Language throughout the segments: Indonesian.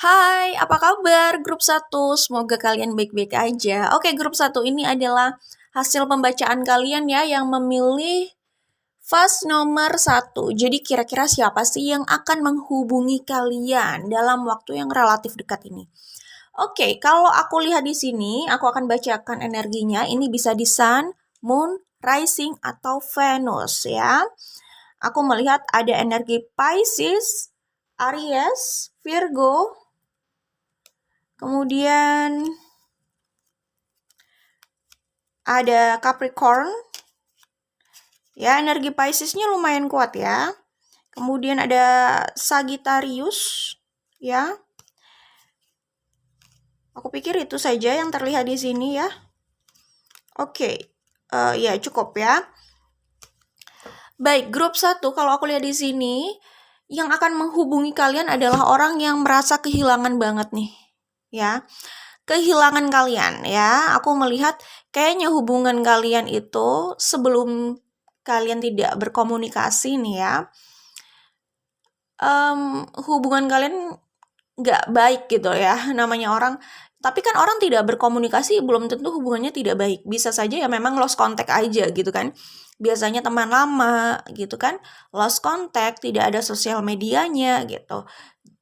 Hai, apa kabar grup satu? Semoga kalian baik-baik aja. Oke, grup satu ini adalah hasil pembacaan kalian ya yang memilih fast nomor satu. Jadi kira-kira siapa sih yang akan menghubungi kalian dalam waktu yang relatif dekat ini? Oke, kalau aku lihat di sini, aku akan bacakan energinya. Ini bisa di Sun, Moon, Rising, atau Venus ya. Aku melihat ada energi Pisces, Aries, Virgo, kemudian ada Capricorn. Ya, energi Pisces-nya lumayan kuat ya. Kemudian ada Sagittarius ya. Aku pikir itu saja yang terlihat di sini ya. Oke. Ya cukup ya. Baik, grup 1 kalau aku lihat di sini yang akan menghubungi kalian adalah orang yang merasa kehilangan banget nih. Ya. Kehilangan kalian ya. Aku melihat kayaknya hubungan kalian itu sebelum kalian tidak berkomunikasi nih ya. Hubungan kalian nggak baik gitu ya, namanya orang. Tapi kan orang tidak berkomunikasi belum tentu hubungannya tidak baik. Bisa saja ya memang lost contact aja gitu kan. Biasanya teman lama gitu kan, lost contact, tidak ada sosial medianya gitu.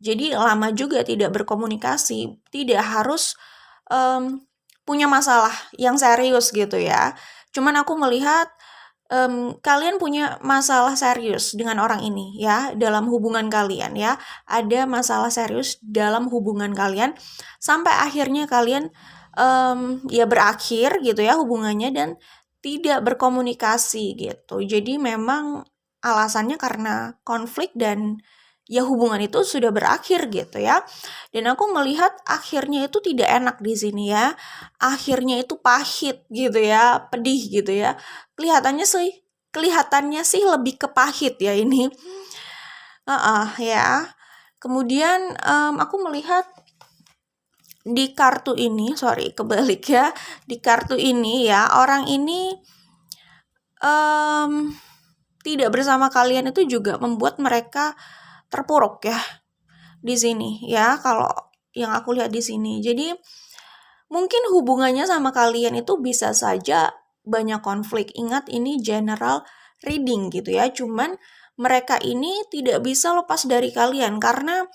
Jadi lama juga tidak berkomunikasi, tidak harus punya masalah yang serius gitu ya. Cuman aku melihat kalian punya masalah serius dengan orang ini ya, dalam hubungan kalian ya. Ada masalah serius dalam hubungan kalian sampai akhirnya kalian ya berakhir gitu ya hubungannya dan tidak berkomunikasi gitu. Jadi memang alasannya karena konflik dan ya hubungan itu sudah berakhir gitu ya. Dan aku melihat akhirnya itu tidak enak di sini ya. Akhirnya itu pahit gitu ya, pedih gitu ya. Kelihatannya sih lebih ke pahit ya ini. Ya. Kemudian aku melihat di kartu ini, sorry kebalik ya. Di kartu ini ya, orang ini tidak bersama kalian itu juga membuat mereka terpuruk ya di sini ya, kalau yang aku lihat di sini. Jadi mungkin hubungannya sama kalian itu bisa saja banyak konflik. Ingat ini general reading gitu ya. Cuman mereka ini tidak bisa lepas dari kalian karena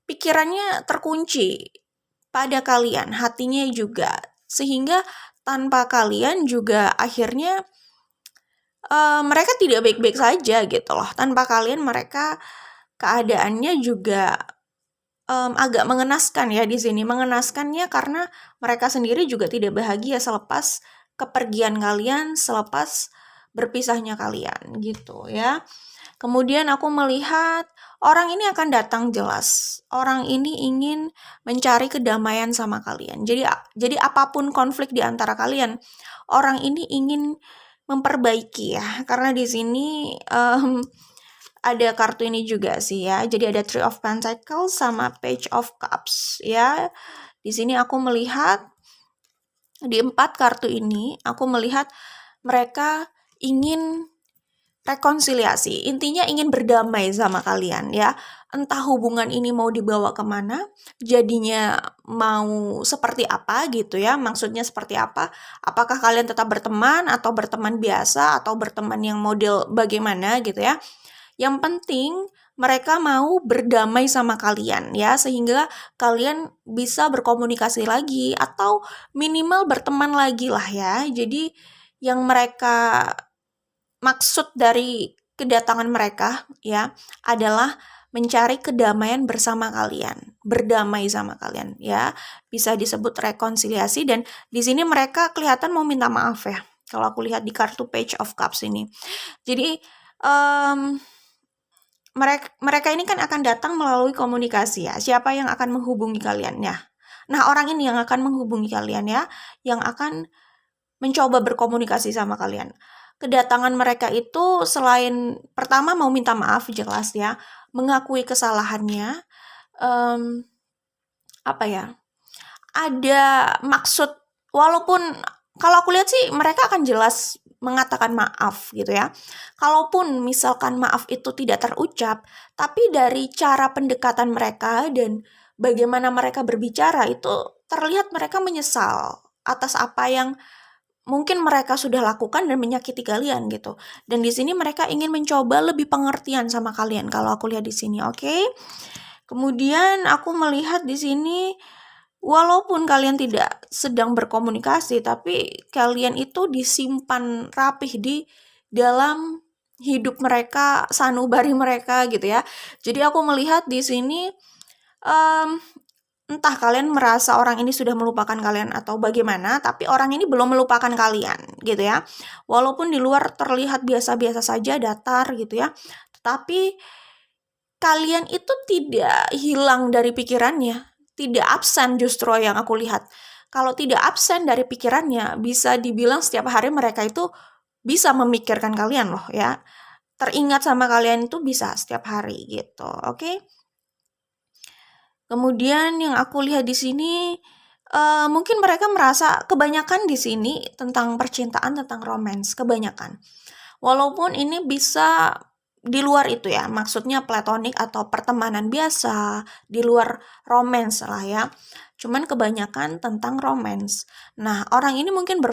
pikirannya terkunci pada kalian, hatinya juga. Sehingga tanpa kalian juga akhirnya mereka tidak baik-baik saja gitu loh. Tanpa kalian mereka keadaannya juga agak mengenaskan ya di sini. Mengenaskannya karena mereka sendiri juga tidak bahagia selepas kepergian kalian, selepas berpisahnya kalian gitu ya. Kemudian aku melihat orang ini akan datang jelas. Orang ini ingin mencari kedamaian sama kalian. Jadi apapun konflik di antara kalian, orang ini ingin memperbaiki ya. Karena di sini ada kartu ini juga sih ya. Jadi ada Three of Pentacles sama Page of Cups ya. Di sini aku melihat di 4 kartu ini aku melihat mereka ingin rekonsiliasi. Intinya ingin berdamai sama kalian ya. Entah hubungan ini mau dibawa kemana, jadinya mau seperti apa gitu ya. Maksudnya seperti apa? Apakah kalian tetap berteman atau berteman biasa atau berteman yang model bagaimana gitu ya. Yang penting mereka mau berdamai sama kalian ya, sehingga kalian bisa berkomunikasi lagi atau minimal berteman lagi lah ya. Jadi yang mereka maksud dari kedatangan mereka ya adalah mencari kedamaian bersama kalian, berdamai sama kalian ya. Bisa disebut rekonsiliasi dan di sini mereka kelihatan mau minta maaf ya. Kalau aku lihat di kartu Page of Cups ini. Jadi mereka ini kan akan datang melalui komunikasi ya. Siapa yang akan menghubungi kalian ya? Nah, orang ini yang akan menghubungi kalian ya, yang akan mencoba berkomunikasi sama kalian. Kedatangan mereka itu selain pertama mau minta maaf jelas ya, mengakui kesalahannya, apa ya? Ada maksud, walaupun kalau aku lihat sih mereka akan jelas mengatakan maaf gitu ya. Kalaupun misalkan maaf itu tidak terucap, tapi dari cara pendekatan mereka dan bagaimana mereka berbicara itu terlihat mereka menyesal atas apa yang mungkin mereka sudah lakukan dan menyakiti kalian gitu. Dan di sini mereka ingin mencoba lebih pengertian sama kalian kalau aku lihat di sini, oke? Kemudian aku melihat di sini walaupun kalian tidak sedang berkomunikasi, tapi kalian itu disimpan rapih di dalam hidup mereka, sanubari mereka gitu ya. Jadi aku melihat di sini entah kalian merasa orang ini sudah melupakan kalian atau bagaimana, tapi orang ini belum melupakan kalian gitu ya. Walaupun di luar terlihat biasa-biasa saja, datar gitu ya, tetapi kalian itu tidak hilang dari pikirannya, tidak absen justru yang aku lihat. Kalau tidak absen dari pikirannya, bisa dibilang setiap hari mereka itu bisa memikirkan kalian loh ya. Teringat sama kalian itu bisa setiap hari gitu, oke? Kemudian yang aku lihat di sini, mungkin mereka merasa kebanyakan di sini tentang percintaan, tentang romance, kebanyakan. Walaupun ini bisa di luar itu ya, maksudnya platonik atau pertemanan biasa, di luar romance lah ya. Cuman kebanyakan tentang romance. Nah, orang ini mungkin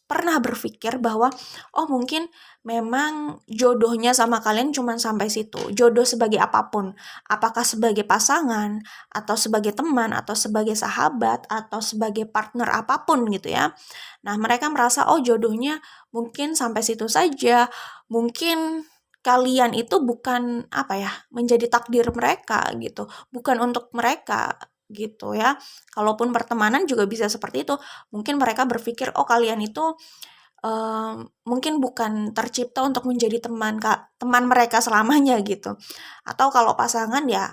pernah berpikir bahwa, oh mungkin memang jodohnya sama kalian cuma sampai situ. Jodoh sebagai apapun. Apakah sebagai pasangan, atau sebagai teman, atau sebagai sahabat, atau sebagai partner apapun gitu ya. Nah, mereka merasa, oh jodohnya mungkin sampai situ saja. Mungkin kalian itu bukan menjadi takdir mereka gitu. Bukan untuk mereka gitu ya. Kalaupun pertemanan juga bisa seperti itu. Mungkin mereka berpikir, oh kalian itu mungkin bukan tercipta untuk menjadi teman mereka selamanya gitu. Atau kalau pasangan ya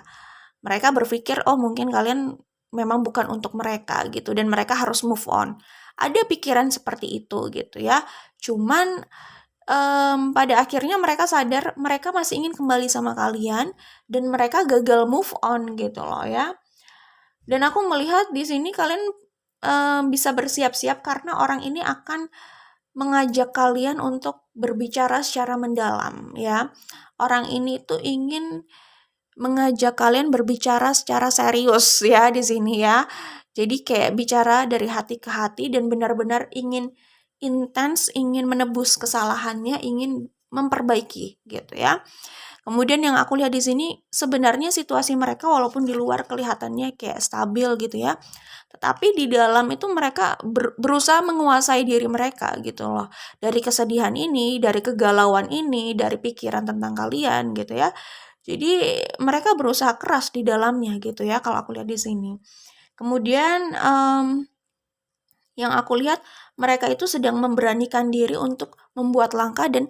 mereka berpikir, oh mungkin kalian memang bukan untuk mereka gitu dan mereka harus move on. Ada pikiran seperti itu gitu ya. Cuman pada akhirnya mereka sadar mereka masih ingin kembali sama kalian dan mereka gagal move on gitu loh ya. Dan aku melihat di sini kalian bisa bersiap-siap karena orang ini akan mengajak kalian untuk berbicara secara mendalam ya. Orang ini tuh ingin mengajak kalian berbicara secara serius ya di sini ya. Jadi kayak bicara dari hati ke hati dan benar-benar ingin intens, ingin menebus kesalahannya, ingin memperbaiki gitu ya. Kemudian yang aku lihat di sini sebenarnya situasi mereka walaupun di luar kelihatannya kayak stabil gitu ya. Tetapi di dalam itu mereka berusaha menguasai diri mereka gitu loh. Dari kesedihan ini, dari kegalauan ini, dari pikiran tentang kalian gitu ya. Jadi mereka berusaha keras di dalamnya gitu ya kalau aku lihat di sini. Kemudian yang aku lihat mereka itu sedang memberanikan diri untuk membuat langkah dan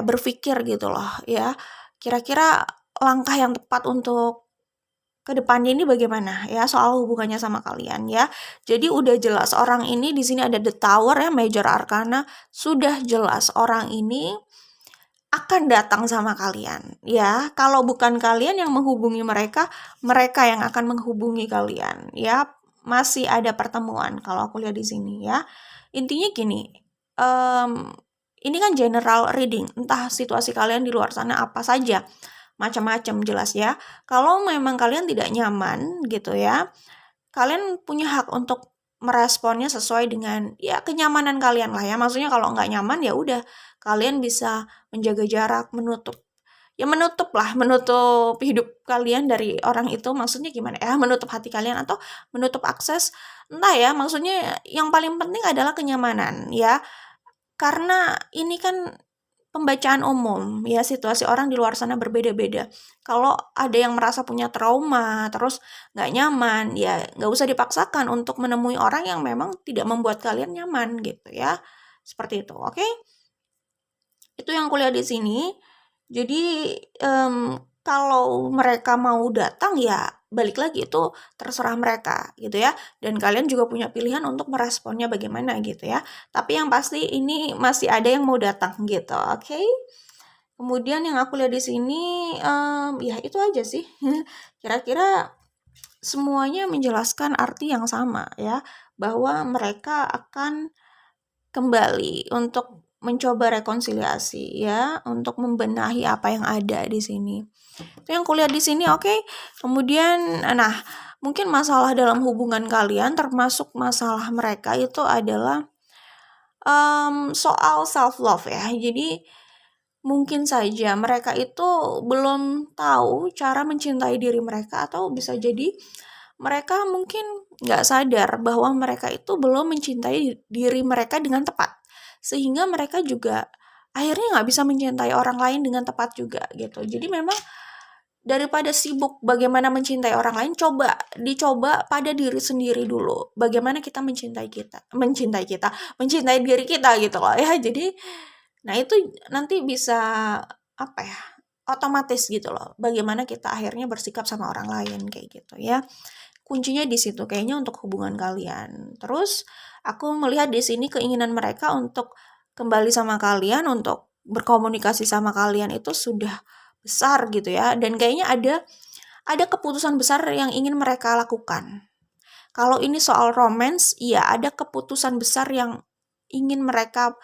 berpikir gitu loh ya. Kira-kira langkah yang tepat untuk ke depannya ini bagaimana ya soal hubungannya sama kalian ya. Jadi udah jelas orang ini di sini ada the tower ya, major arcana, sudah jelas orang ini akan datang sama kalian ya. Kalau bukan kalian yang menghubungi mereka, mereka yang akan menghubungi kalian ya. Masih ada pertemuan kalau aku lihat di sini ya. Intinya gini, ini kan general reading, entah situasi kalian di luar sana apa saja, macam-macam jelas ya. Kalau memang kalian tidak nyaman gitu ya, kalian punya hak untuk meresponnya sesuai dengan ya kenyamanan kalian lah ya. Maksudnya kalau nggak nyaman ya udah kalian bisa menjaga jarak, menutup hidup kalian dari orang itu. Maksudnya gimana ya, menutup hati kalian atau menutup akses, entah ya, maksudnya yang paling penting adalah kenyamanan ya, karena ini kan pembacaan umum ya, situasi orang di luar sana berbeda-beda. Kalau ada yang merasa punya trauma terus nggak nyaman ya nggak usah dipaksakan untuk menemui orang yang memang tidak membuat kalian nyaman gitu ya, seperti itu, oke? Itu yang aku lihat di sini. Jadi kalau mereka mau datang ya balik lagi itu terserah mereka gitu ya. Dan kalian juga punya pilihan untuk meresponnya bagaimana gitu ya. Tapi yang pasti ini masih ada yang mau datang gitu, oke? Kemudian yang aku lihat di sini ya itu aja sih. Kira-kira semuanya menjelaskan arti yang sama ya, bahwa mereka akan kembali untuk mencoba rekonsiliasi ya, untuk membenahi apa yang ada di sini. Itu yang kulihat di sini, oke. Kemudian, nah, mungkin masalah dalam hubungan kalian termasuk masalah mereka itu adalah soal self love ya. Jadi mungkin saja mereka itu belum tahu cara mencintai diri mereka, atau bisa jadi mereka mungkin nggak sadar bahwa mereka itu belum mencintai diri mereka dengan tepat. Sehingga mereka juga akhirnya nggak bisa mencintai orang lain dengan tepat juga gitu. Jadi memang daripada sibuk bagaimana mencintai orang lain, dicoba pada diri sendiri dulu. Bagaimana kita mencintai diri kita gitu loh ya. Jadi, nah itu nanti bisa apa ya? Otomatis gitu loh. Bagaimana kita akhirnya bersikap sama orang lain kayak gitu ya. Kuncinya di situ kayaknya untuk hubungan kalian. Terus aku melihat di sini keinginan mereka untuk kembali sama kalian, untuk berkomunikasi sama kalian itu sudah besar gitu ya. Dan kayaknya ada keputusan besar yang ingin mereka lakukan. Kalau ini soal romance, iya ada keputusan besar yang ingin mereka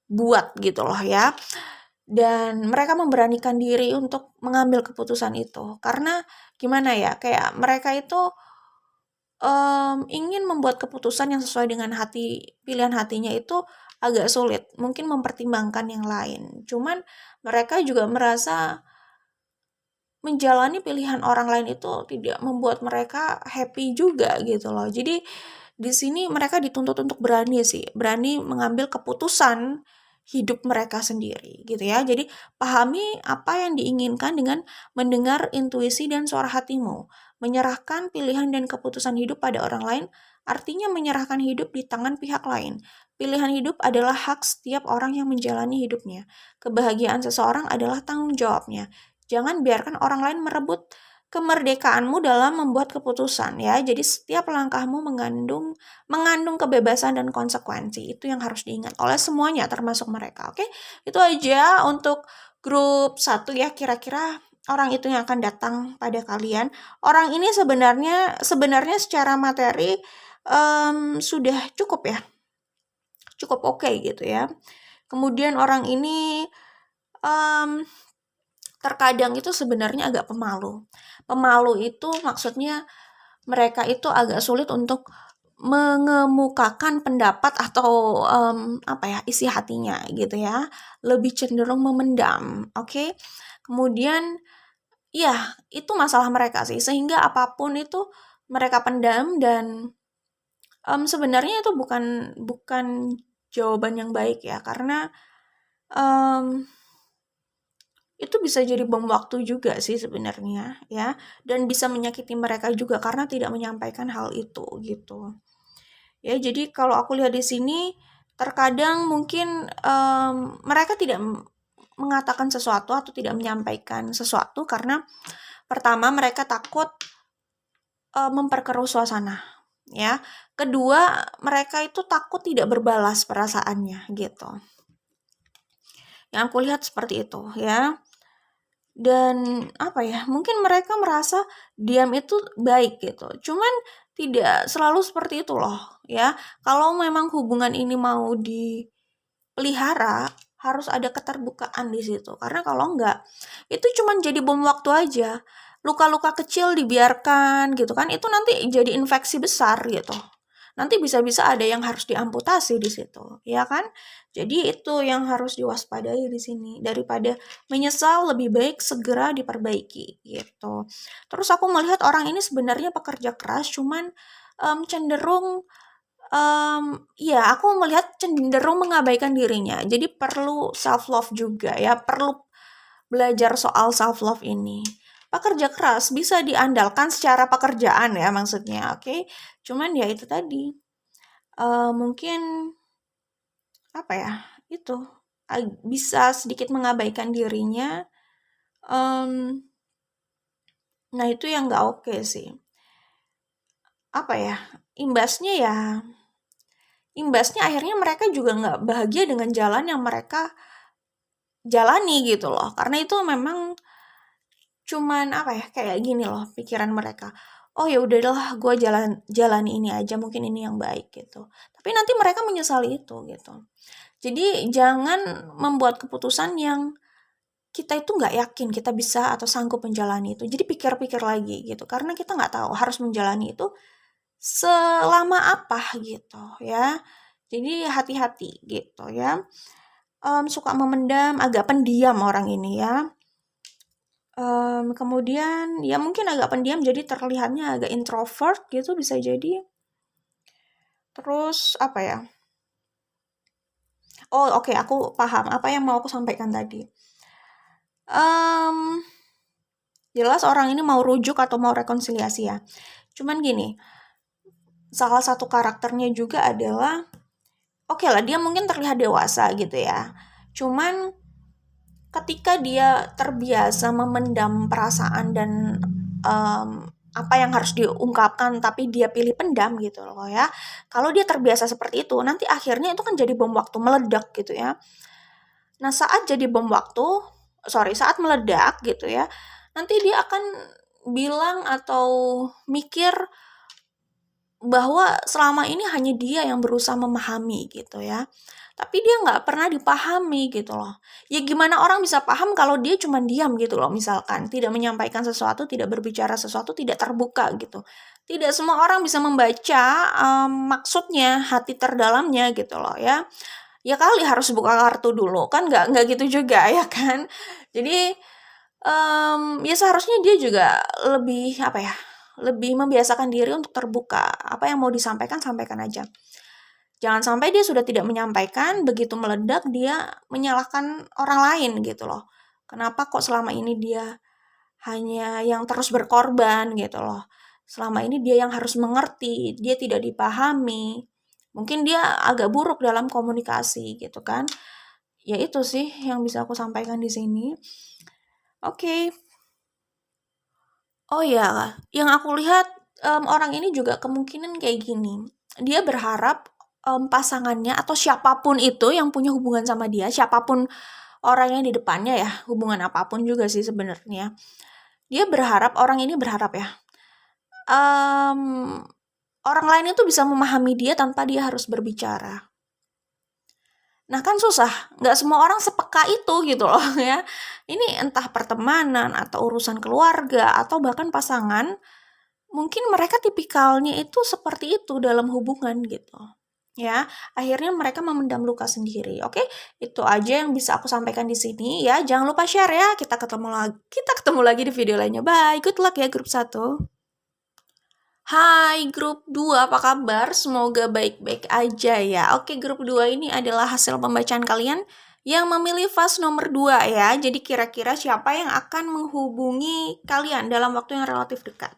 buat gitu loh ya. Dan mereka memberanikan diri untuk mengambil keputusan itu. Karena gimana ya, kayak mereka itu ingin membuat keputusan yang sesuai dengan pilihan hatinya itu agak sulit, mungkin mempertimbangkan yang lain. Cuman mereka juga merasa menjalani pilihan orang lain itu tidak membuat mereka happy juga gitu loh. Jadi di sini mereka dituntut untuk berani mengambil keputusan hidup mereka sendiri gitu ya. Jadi pahami apa yang diinginkan dengan mendengar intuisi dan suara hatimu. Menyerahkan pilihan dan keputusan hidup pada orang lain artinya menyerahkan hidup di tangan pihak lain. Pilihan hidup adalah hak setiap orang yang menjalani hidupnya. Kebahagiaan seseorang adalah tanggung jawabnya. Jangan biarkan orang lain merebut kemerdekaanmu dalam membuat keputusan ya. Jadi setiap langkahmu mengandung kebebasan dan konsekuensi. Itu yang harus diingat oleh semuanya termasuk mereka. Oke? Itu aja untuk grup 1 ya, kira-kira orang itu yang akan datang pada kalian. Orang ini sebenarnya secara materi sudah cukup ya. Cukup oke gitu ya. Kemudian orang ini terkadang itu sebenarnya agak pemalu. Pemalu itu maksudnya mereka itu agak sulit untuk mengemukakan pendapat atau isi hatinya gitu ya. Lebih cenderung memendam, oke? Kemudian ya itu masalah mereka sih, sehingga apapun itu mereka pendam. Dan sebenarnya itu bukan jawaban yang baik ya, karena itu bisa jadi bom waktu juga sih sebenarnya ya, dan bisa menyakiti mereka juga karena tidak menyampaikan hal itu gitu. Ya jadi kalau aku lihat di sini terkadang mungkin mereka tidak mengatakan sesuatu atau tidak menyampaikan sesuatu karena pertama mereka takut memperkeruh suasana ya. Kedua, mereka itu takut tidak berbalas perasaannya gitu. Yang aku lihat seperti itu ya. Dan mungkin mereka merasa diam itu baik gitu. Cuman tidak selalu seperti itu loh ya. Kalau memang hubungan ini mau dipelihara, harus ada keterbukaan di situ. Karena kalau enggak, itu cuman jadi bom waktu aja. Luka-luka kecil dibiarkan gitu kan, itu nanti jadi infeksi besar gitu. Nanti bisa-bisa ada yang harus diamputasi di situ, ya kan? Jadi itu yang harus diwaspadai di sini. Daripada menyesal, lebih baik segera diperbaiki gitu. Terus aku melihat orang ini sebenarnya pekerja keras, cuman cenderung aku melihat cenderung mengabaikan dirinya. Jadi perlu self love juga ya, perlu belajar soal self love ini. Pekerja keras bisa diandalkan secara pekerjaan ya maksudnya, oke? Cuman ya itu tadi, mungkin itu bisa sedikit mengabaikan dirinya. Nah itu yang nggak oke sih. Imbasnya akhirnya mereka juga nggak bahagia dengan jalan yang mereka jalani gitu loh. Karena itu memang cuman kayak gini loh pikiran mereka. Oh ya udahlah, gue jalan ini aja, mungkin ini yang baik gitu. Tapi nanti mereka menyesali itu gitu. Jadi jangan membuat keputusan yang kita itu nggak yakin kita bisa atau sanggup menjalani itu. Jadi pikir-pikir lagi gitu, karena kita nggak tahu harus menjalani itu selama apa gitu ya. Jadi hati-hati gitu ya. Suka memendam, agak pendiam orang ini ya. Kemudian ya mungkin agak pendiam jadi terlihatnya agak introvert gitu bisa jadi. Terus apa ya? Oh oke, aku paham apa yang mau aku sampaikan tadi. Jelas orang ini mau rujuk atau mau rekonsiliasi ya. Cuman gini, salah satu karakternya juga adalah oke lah dia mungkin terlihat dewasa gitu ya. Cuman ketika dia terbiasa memendam perasaan dan apa yang harus diungkapkan tapi dia pilih pendam gitu loh ya. Kalau dia terbiasa seperti itu, nanti akhirnya itu kan jadi bom waktu meledak gitu ya. Nah, saat meledak gitu ya, nanti dia akan bilang atau mikir bahwa selama ini hanya dia yang berusaha memahami gitu ya. Tapi dia nggak pernah dipahami gitu loh. Ya gimana orang bisa paham kalau dia cuma diam gitu loh misalkan. Tidak menyampaikan sesuatu, tidak berbicara sesuatu, tidak terbuka gitu. Tidak semua orang bisa membaca maksudnya, hati terdalamnya gitu loh ya. Ya kali harus buka kartu dulu, kan nggak gitu juga ya kan. Jadi ya seharusnya dia juga lebih apa ya, lebih membiasakan diri untuk terbuka. Apa yang mau disampaikan, sampaikan aja. Jangan sampai dia sudah tidak menyampaikan, begitu meledak dia menyalahkan orang lain gitu loh. Kenapa kok selama ini dia hanya yang terus berkorban gitu loh. Selama ini dia yang harus mengerti, dia tidak dipahami. Mungkin dia agak buruk dalam komunikasi gitu kan. Ya itu sih yang bisa aku sampaikan di sini. Oke. Oh ya, yang aku lihat orang ini juga kemungkinan kayak gini. Dia berharap pasangannya atau siapapun itu yang punya hubungan sama dia, siapapun orang yang di depannya ya, hubungan apapun juga sih sebenarnya. Dia berharap orang ini berharap ya. Orang lain itu bisa memahami dia tanpa dia harus berbicara. Nah kan susah, nggak semua orang sepeka itu gitu loh ya. Ini entah pertemanan atau urusan keluarga atau bahkan pasangan, mungkin mereka tipikalnya itu seperti itu dalam hubungan gitu. Ya, akhirnya mereka memendam luka sendiri. Oke, itu aja yang bisa aku sampaikan di sini ya. Jangan lupa share ya. Kita ketemu lagi di video lainnya. Bye. Good luck ya grup 1. Hai grup 2, apa kabar? Semoga baik-baik aja ya. Oke, grup 2 ini adalah hasil pembacaan kalian yang memilih fase nomor 2 ya. Jadi kira-kira siapa yang akan menghubungi kalian dalam waktu yang relatif dekat.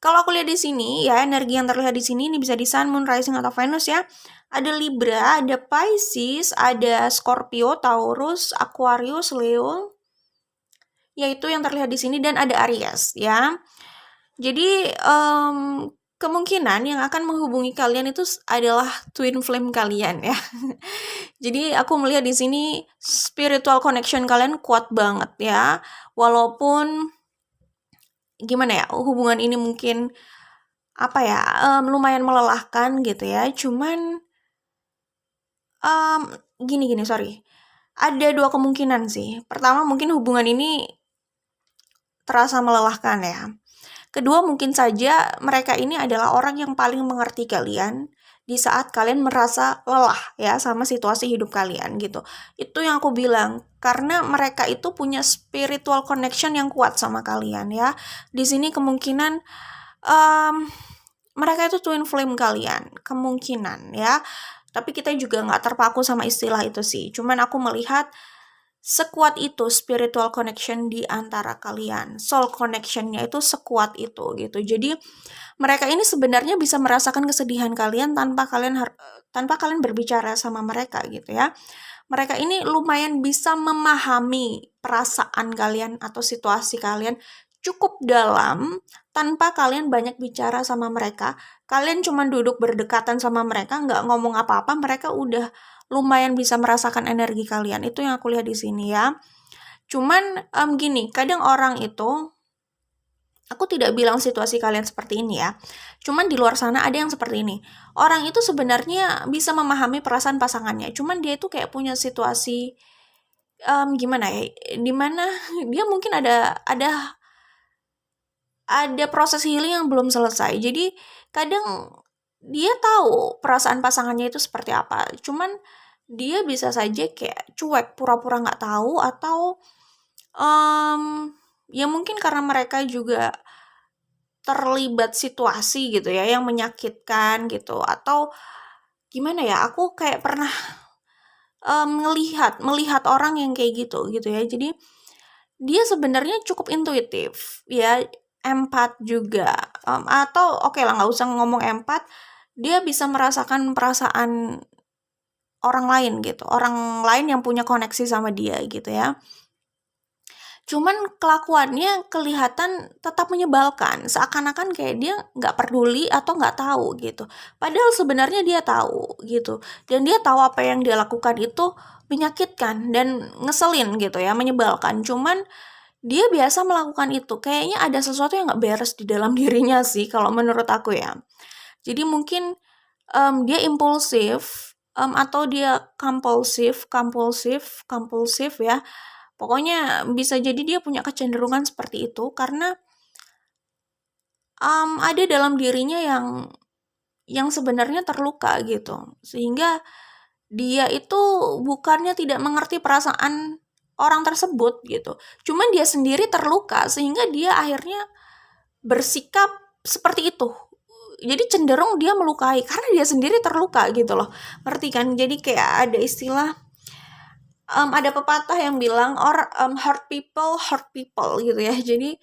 Kalau aku lihat di sini ya, energi yang terlihat di sini ini bisa di Sun, Moon, Rising atau Venus ya. Ada Libra, ada Pisces, ada Scorpio, Taurus, Aquarius, Leo. Yaitu yang terlihat di sini dan ada Aries ya. Jadi kemungkinan yang akan menghubungi kalian itu adalah twin flame kalian ya. Jadi aku melihat di sini spiritual connection kalian kuat banget ya. Walaupun gimana ya, hubungan ini mungkin apa ya, lumayan melelahkan gitu ya. Cuman sorry. Ada 2 kemungkinan sih. Pertama mungkin hubungan ini terasa melelahkan ya. Kedua mungkin saja mereka ini adalah orang yang paling mengerti kalian di saat kalian merasa lelah ya sama situasi hidup kalian gitu. Itu yang aku bilang, karena mereka itu punya spiritual connection yang kuat sama kalian ya. Di sini kemungkinan mereka itu twin flame kalian, kemungkinan ya. Tapi kita juga nggak terpaku sama istilah itu sih. Cuman aku melihat sekuat itu spiritual connection di antara kalian. Soul connection-nya itu sekuat itu gitu. Jadi mereka ini sebenarnya bisa merasakan kesedihan kalian tanpa kalian berbicara sama mereka gitu ya. Mereka ini lumayan bisa memahami perasaan kalian atau situasi kalian cukup dalam tanpa kalian banyak bicara sama mereka. Kalian cuma duduk berdekatan sama mereka, nggak ngomong apa-apa, mereka udah lumayan bisa merasakan energi kalian. Itu yang aku lihat di sini ya. Cuman gini, kadang orang itu, aku tidak bilang situasi kalian seperti ini ya. Cuman di luar sana ada yang seperti ini. Orang itu sebenarnya bisa memahami perasaan pasangannya. Cuman dia itu kayak punya situasi gimana ya, dimana dia mungkin ada proses healing yang belum selesai. Jadi kadang dia tahu perasaan pasangannya itu seperti apa, cuman dia bisa saja kayak cuek, pura-pura nggak tahu, atau ya mungkin karena mereka juga terlibat situasi gitu ya yang menyakitkan gitu, atau gimana ya, aku kayak pernah melihat orang yang kayak gitu ya. Jadi dia sebenarnya cukup intuitif ya, empat juga, atau oke lah, nggak usah ngomong empat, dia bisa merasakan perasaan orang lain gitu, orang lain yang punya koneksi sama dia gitu ya. Cuman kelakuannya kelihatan tetap menyebalkan, seakan-akan kayak dia nggak peduli atau nggak tahu gitu. Padahal sebenarnya dia tahu gitu, dan dia tahu apa yang dia lakukan itu menyakitkan dan ngeselin gitu ya, menyebalkan. Cuman dia biasa melakukan itu, kayaknya ada sesuatu yang nggak beres di dalam dirinya sih kalau menurut aku ya. Jadi mungkin dia impulsif, atau dia kompulsif ya. Pokoknya bisa jadi dia punya kecenderungan seperti itu karena ada dalam dirinya yang sebenarnya terluka gitu. Sehingga dia itu bukannya tidak mengerti perasaan orang tersebut gitu. Cuman dia sendiri terluka sehingga dia akhirnya bersikap seperti itu. Jadi cenderung dia melukai karena dia sendiri terluka gitu loh. Ngerti kan? Jadi kayak ada istilah, ada pepatah yang bilang hurt people gitu ya. Jadi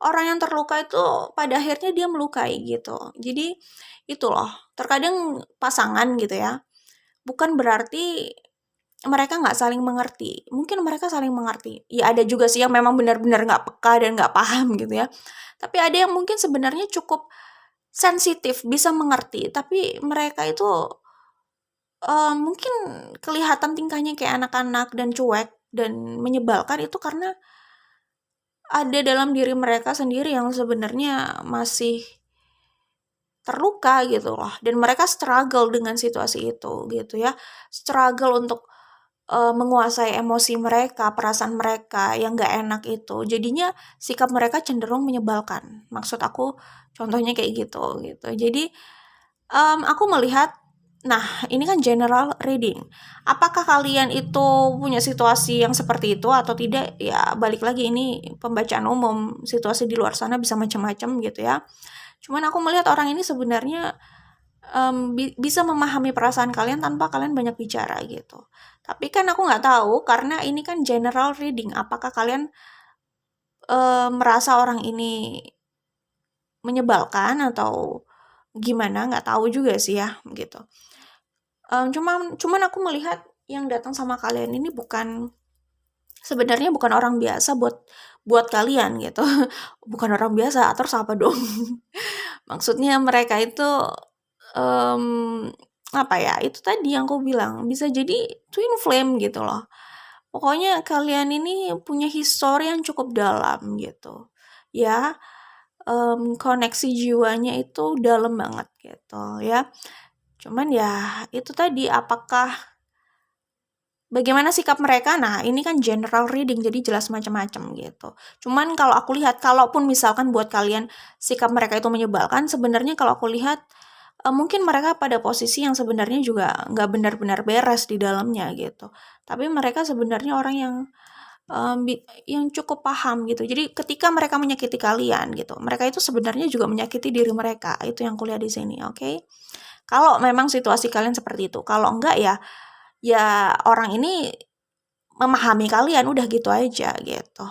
orang yang terluka itu pada akhirnya dia melukai gitu. Jadi itu loh, terkadang pasangan gitu ya, bukan berarti mereka nggak saling mengerti. Mungkin mereka saling mengerti. Ya ada juga sih yang memang benar-benar nggak peka dan nggak paham gitu ya. Tapi ada yang mungkin sebenarnya cukup sensitif, bisa mengerti. Tapi mereka itu mungkin kelihatan tingkahnya kayak anak-anak dan cuek dan menyebalkan, itu karena ada dalam diri mereka sendiri yang sebenarnya masih terluka gitu loh, dan mereka struggle dengan situasi itu gitu ya. Struggle untuk menguasai emosi mereka, perasaan mereka yang nggak enak itu. Jadinya sikap mereka cenderung menyebalkan. Maksud aku contohnya kayak gitu. Jadi aku melihat, nah ini kan general reading. Apakah kalian itu punya situasi yang seperti itu atau tidak? Ya balik lagi, ini pembacaan umum. Situasi di luar sana bisa macam-macam gitu ya. Cuman aku melihat orang ini sebenarnya bisa memahami perasaan kalian tanpa kalian banyak bicara gitu. Tapi kan aku nggak tahu karena ini kan general reading. Apakah kalian merasa orang ini menyebalkan atau gimana? Nggak tahu juga sih ya gitu. Cuman aku melihat yang datang sama kalian ini sebenarnya bukan orang biasa buat kalian gitu. Bukan orang biasa, terus apa dong? Maksudnya mereka itu apa ya, itu tadi yang aku bilang, bisa jadi twin flame gitu loh. Pokoknya kalian ini punya histori yang cukup dalam gitu. Ya, koneksi jiwanya itu dalam banget gitu ya. Cuman ya itu tadi, bagaimana sikap mereka? Nah, ini kan general reading, jadi jelas macam-macam gitu. Cuman kalau aku lihat, kalaupun misalkan buat kalian sikap mereka itu menyebalkan, sebenarnya kalau aku lihat mungkin mereka pada posisi yang sebenarnya juga nggak benar-benar beres di dalamnya gitu. Tapi mereka sebenarnya orang yang cukup paham gitu. Jadi ketika mereka menyakiti kalian gitu, mereka itu sebenarnya juga menyakiti diri mereka. Itu yang kulihat di sini, oke? Kalau memang situasi kalian seperti itu, kalau enggak ya orang ini memahami kalian, udah gitu aja gitu.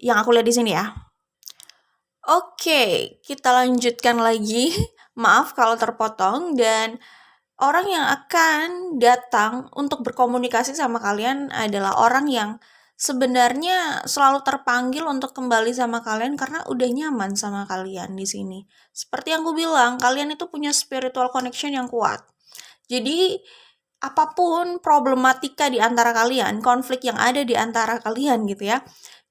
Yang aku lihat di sini ya. Oke, kita lanjutkan lagi. Maaf kalau terpotong, dan orang yang akan datang untuk berkomunikasi sama kalian adalah orang yang sebenarnya selalu terpanggil untuk kembali sama kalian karena udah nyaman sama kalian di sini. Seperti yang aku bilang, kalian itu punya spiritual connection yang kuat. Jadi apapun problematika di antara kalian, konflik yang ada di antara kalian gitu ya.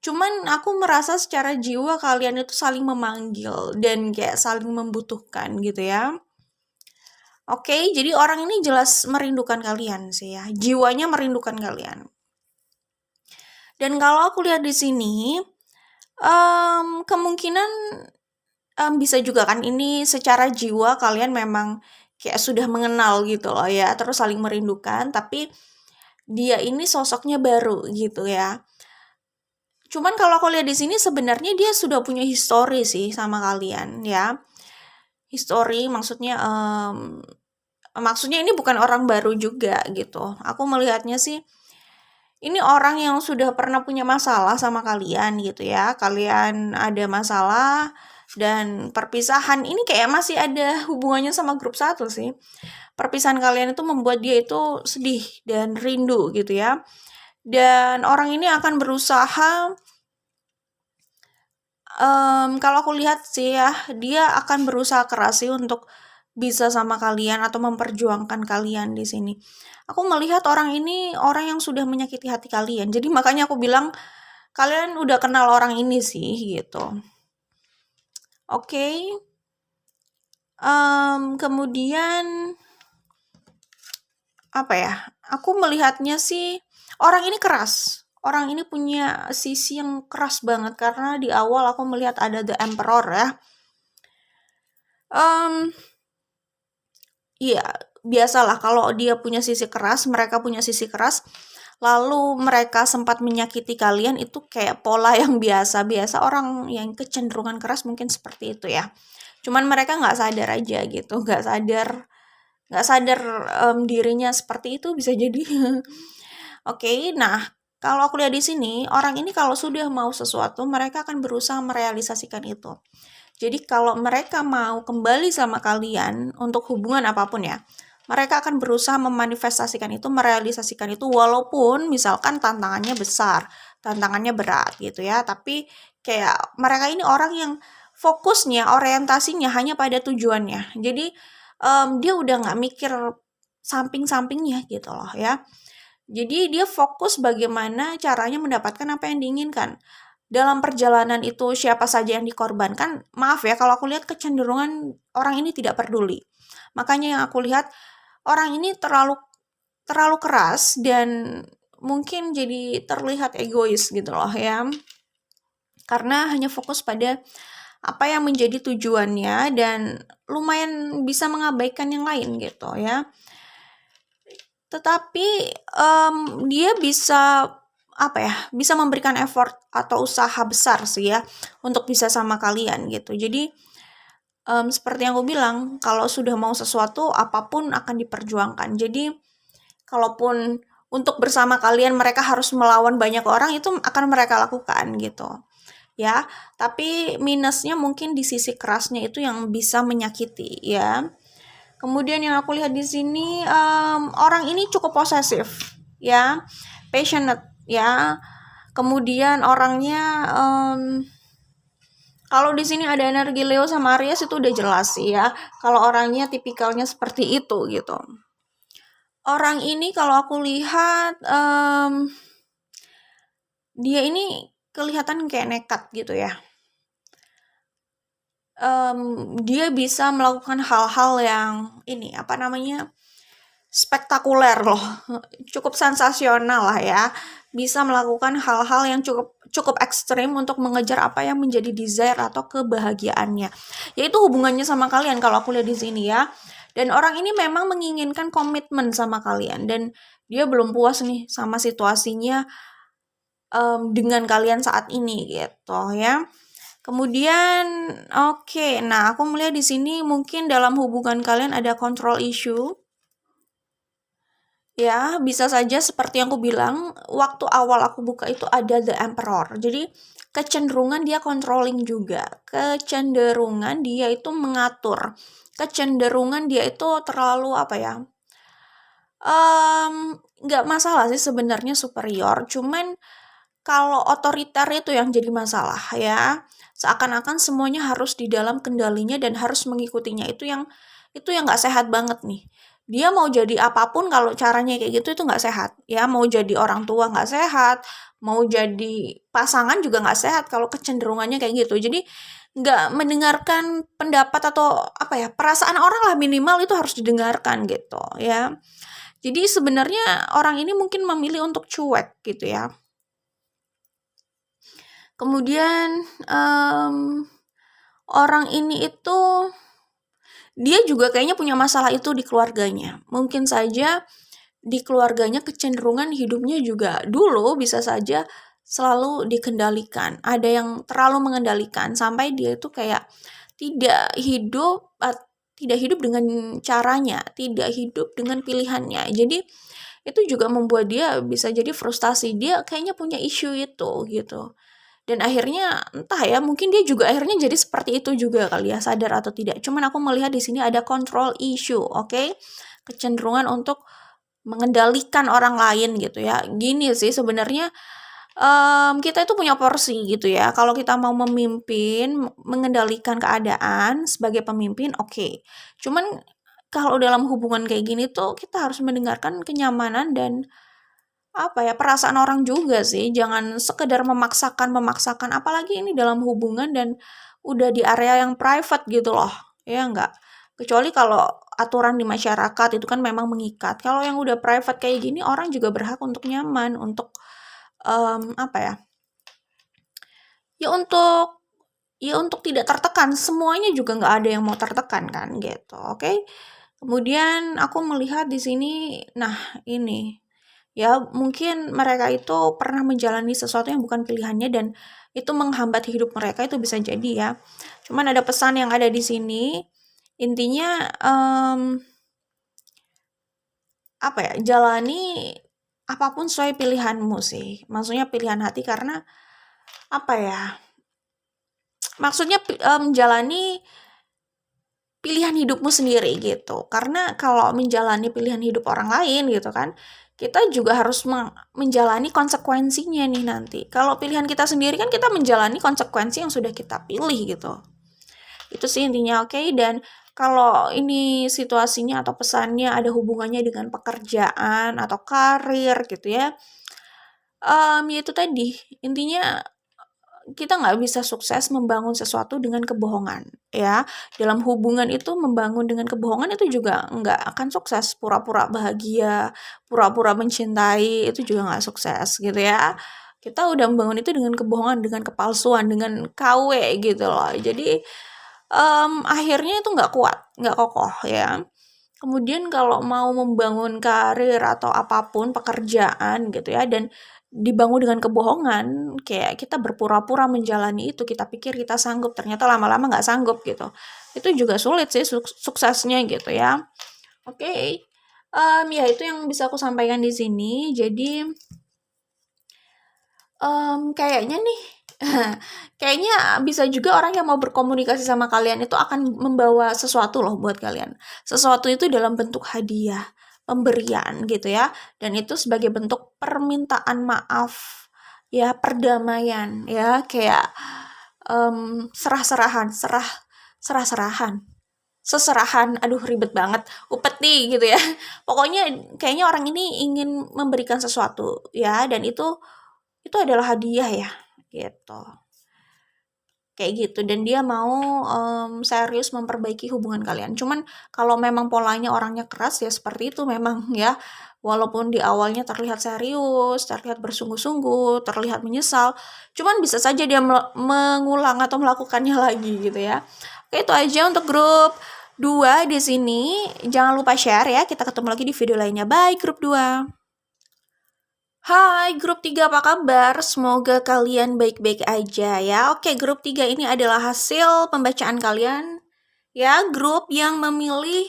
Cuman aku merasa secara jiwa kalian itu saling memanggil dan kayak saling membutuhkan gitu ya. Oke, jadi orang ini jelas merindukan kalian sih ya. Jiwanya merindukan kalian. Dan kalau aku lihat di sini, kemungkinan bisa juga kan ini secara jiwa kalian memang kayak sudah mengenal gitu loh ya, terus saling merindukan, tapi dia ini sosoknya baru gitu ya. Cuman kalau aku lihat di sini sebenarnya dia sudah punya histori sih sama kalian ya. Histori maksudnya ini bukan orang baru juga gitu. Aku melihatnya sih ini orang yang sudah pernah punya masalah sama kalian gitu ya. Kalian ada masalah dan perpisahan ini kayak masih ada hubungannya sama grup satu sih. Perpisahan kalian itu membuat dia itu sedih dan rindu gitu ya. Dan orang ini akan berusaha, kalau aku lihat sih ya, dia akan berusaha keras sih untuk bisa sama kalian atau memperjuangkan kalian di sini. Aku melihat orang ini orang yang sudah menyakiti hati kalian. Jadi makanya aku bilang kalian udah kenal orang ini sih gitu. Oke. Kemudian apa ya? Aku melihatnya sih orang ini keras. Orang ini punya sisi yang keras banget karena di awal aku melihat ada The Emperor ya. Iya, biasalah kalau dia punya sisi keras, mereka punya sisi keras, lalu mereka sempat menyakiti kalian itu kayak pola yang biasa. Biasa orang yang kecenderungan keras mungkin seperti itu ya. Cuman mereka nggak sadar aja gitu, nggak sadar dirinya seperti itu bisa jadi. Oke, nah kalau aku lihat di sini orang ini kalau sudah mau sesuatu mereka akan berusaha merealisasikan itu. Jadi kalau mereka mau kembali sama kalian untuk hubungan apapun ya, mereka akan berusaha memanifestasikan itu, merealisasikan itu walaupun misalkan tantangannya besar, tantangannya berat gitu ya. Tapi kayak mereka ini orang yang fokusnya, orientasinya hanya pada tujuannya. Jadi dia udah nggak mikir samping-sampingnya gitu loh ya. Jadi dia fokus bagaimana caranya mendapatkan apa yang diinginkan. Dalam perjalanan itu siapa saja yang dikorbankan, maaf ya kalau aku lihat kecenderungan orang ini tidak peduli. Makanya yang aku lihat orang ini terlalu terlalu keras dan mungkin jadi terlihat egois gitu loh ya. Karena hanya fokus pada apa yang menjadi tujuannya dan lumayan bisa mengabaikan yang lain gitu ya. Tetapi dia bisa apa ya, bisa memberikan effort atau usaha besar sih ya untuk bisa sama kalian gitu. Jadi seperti yang aku bilang, kalau sudah mau sesuatu apapun akan diperjuangkan. Jadi kalaupun untuk bersama kalian mereka harus melawan banyak orang itu akan mereka lakukan gitu. Ya, tapi minusnya mungkin di sisi kerasnya itu yang bisa menyakiti ya. Kemudian yang aku lihat di sini orang ini cukup posesif ya, passionate ya. Kemudian orangnya kalau di sini ada energi Leo sama Aries itu udah jelas sih ya. Kalau orangnya tipikalnya seperti itu gitu. Orang ini kalau aku lihat dia ini kelihatan kayak nekat gitu ya. Dia bisa melakukan hal-hal yang ini apa namanya spektakuler loh, cukup sensasional lah ya. Bisa melakukan hal-hal yang cukup ekstrim untuk mengejar apa yang menjadi desire atau kebahagiaannya. Yaitu hubungannya sama kalian kalau aku lihat di sini ya. Dan orang ini memang menginginkan komitmen sama kalian dan dia belum puas nih sama situasinya dengan kalian saat ini gitu ya. Kemudian oke, nah aku melihat di sini mungkin dalam hubungan kalian ada control issue. Ya, bisa saja seperti yang aku bilang, waktu awal aku buka itu ada The Emperor. Jadi kecenderungan dia controlling juga. Kecenderungan dia itu mengatur. Kecenderungan dia itu terlalu apa ya? Nggak masalah sih sebenarnya superior, cuman kalau otoriter itu yang jadi masalah ya. Seakan-akan semuanya harus di dalam kendalinya dan harus mengikutinya. Itu yang nggak sehat banget nih. Dia mau jadi apapun kalau caranya kayak gitu itu nggak sehat. Ya, mau jadi orang tua nggak sehat, mau jadi pasangan juga nggak sehat kalau kecenderungannya kayak gitu. Jadi nggak mendengarkan pendapat atau apa ya, perasaan orang lah minimal itu harus didengarkan gitu ya. Jadi sebenarnya orang ini mungkin memilih untuk cuek gitu ya. Kemudian orang ini itu dia juga kayaknya punya masalah itu di keluarganya. Mungkin saja di keluarganya kecenderungan hidupnya juga dulu bisa saja selalu dikendalikan. Ada yang terlalu mengendalikan sampai dia itu kayak tidak hidup tidak hidup dengan caranya, tidak hidup dengan pilihannya. Jadi itu juga membuat dia bisa jadi frustasi. Dia kayaknya punya isu itu gitu. Dan akhirnya entah ya, mungkin dia juga akhirnya jadi seperti itu juga kali ya, sadar atau tidak. Cuman aku melihat di sini ada control issue, oke? Kecenderungan untuk mengendalikan orang lain gitu ya. Gini sih sebenarnya kita itu punya porsi gitu ya. Kalau kita mau memimpin, mengendalikan keadaan sebagai pemimpin, oke. Cuman kalau dalam hubungan kayak gini tuh kita harus mendengarkan kenyamanan dan perasaan orang juga sih, jangan sekedar memaksakan, apalagi ini dalam hubungan dan udah di area yang private gitu loh, ya enggak? Kecuali kalau aturan di masyarakat itu kan memang mengikat. Kalau yang udah private kayak gini, orang juga berhak untuk nyaman, untuk um, apa ya? Ya untuk tidak tertekan. Semuanya juga nggak ada yang mau tertekan kan, gitu. Oke? Kemudian aku melihat di sini, nah ini ya mungkin mereka itu pernah menjalani sesuatu yang bukan pilihannya dan itu menghambat hidup mereka, itu bisa jadi ya. Cuman ada pesan yang ada di sini, intinya jalani apapun sesuai pilihanmu sih. Maksudnya pilihan hati karena apa ya? Maksudnya jalani pilihan hidupmu sendiri gitu. Karena kalau menjalani pilihan hidup orang lain gitu kan, kita juga harus menjalani konsekuensinya nih nanti. Kalau pilihan kita sendiri kan kita menjalani konsekuensi yang sudah kita pilih gitu. Itu sih intinya, oke? Dan kalau ini situasinya atau pesannya ada hubungannya dengan pekerjaan atau karir gitu ya. Ya itu tadi, intinya kita nggak bisa sukses membangun sesuatu dengan kebohongan, ya. Dalam hubungan itu membangun dengan kebohongan itu juga nggak akan sukses. Pura-pura bahagia, pura-pura mencintai, itu juga nggak sukses gitu ya. Kita udah membangun itu dengan kebohongan, dengan kepalsuan, dengan KW gitu loh. Jadi akhirnya itu nggak kuat, nggak kokoh ya. Kemudian kalau mau membangun karir atau apapun pekerjaan gitu ya dan dibangun dengan kebohongan, kayak kita berpura-pura menjalani itu, kita pikir kita sanggup, ternyata lama-lama nggak sanggup gitu. Itu juga sulit sih suksesnya gitu ya. Oke, ya itu yang bisa aku sampaikan di sini. Jadi kayaknya nih, kayaknya bisa juga orang yang mau berkomunikasi sama kalian itu akan membawa sesuatu loh buat kalian. Sesuatu itu dalam bentuk hadiah, pemberian gitu ya. Dan itu sebagai bentuk permintaan maaf, ya perdamaian, ya kayak serah-serahan, serah-serahan, seserahan, aduh ribet banget, upeti gitu ya. Pokoknya kayaknya orang ini ingin memberikan sesuatu ya, dan itu adalah hadiah ya, gitu. Kayak gitu, dan dia mau serius memperbaiki hubungan kalian. Cuman kalau memang polanya orangnya keras ya seperti itu memang ya. Walaupun di awalnya terlihat serius, terlihat bersungguh-sungguh, terlihat menyesal, cuman bisa saja dia mengulang atau melakukannya lagi gitu ya. Oke, itu aja untuk grup 2 di sini. Jangan lupa share ya. Kita ketemu lagi di video lainnya. Bye grup 2. Hai grup 3, apa kabar? Semoga kalian baik-baik aja ya. Oke, grup 3 ini adalah hasil pembacaan kalian ya, grup yang memilih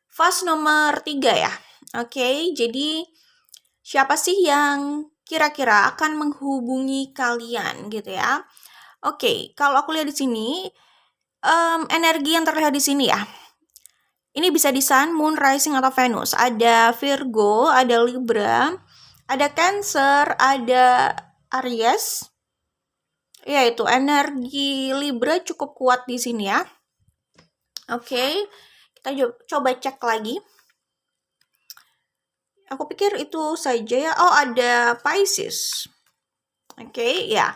fase nomor 3 ya. Oke, jadi siapa sih yang kira-kira akan menghubungi kalian gitu ya. Oke, kalau aku lihat di sini energi yang terlihat di sini ya. Ini bisa di Sun, Moon, Rising atau Venus. Ada Virgo, ada Libra, ada Cancer, ada Aries. Yaitu energi Libra cukup kuat di sini ya. Oke, kita coba cek lagi. Aku pikir itu saja ya. Oh, ada Pisces. Oke, ya.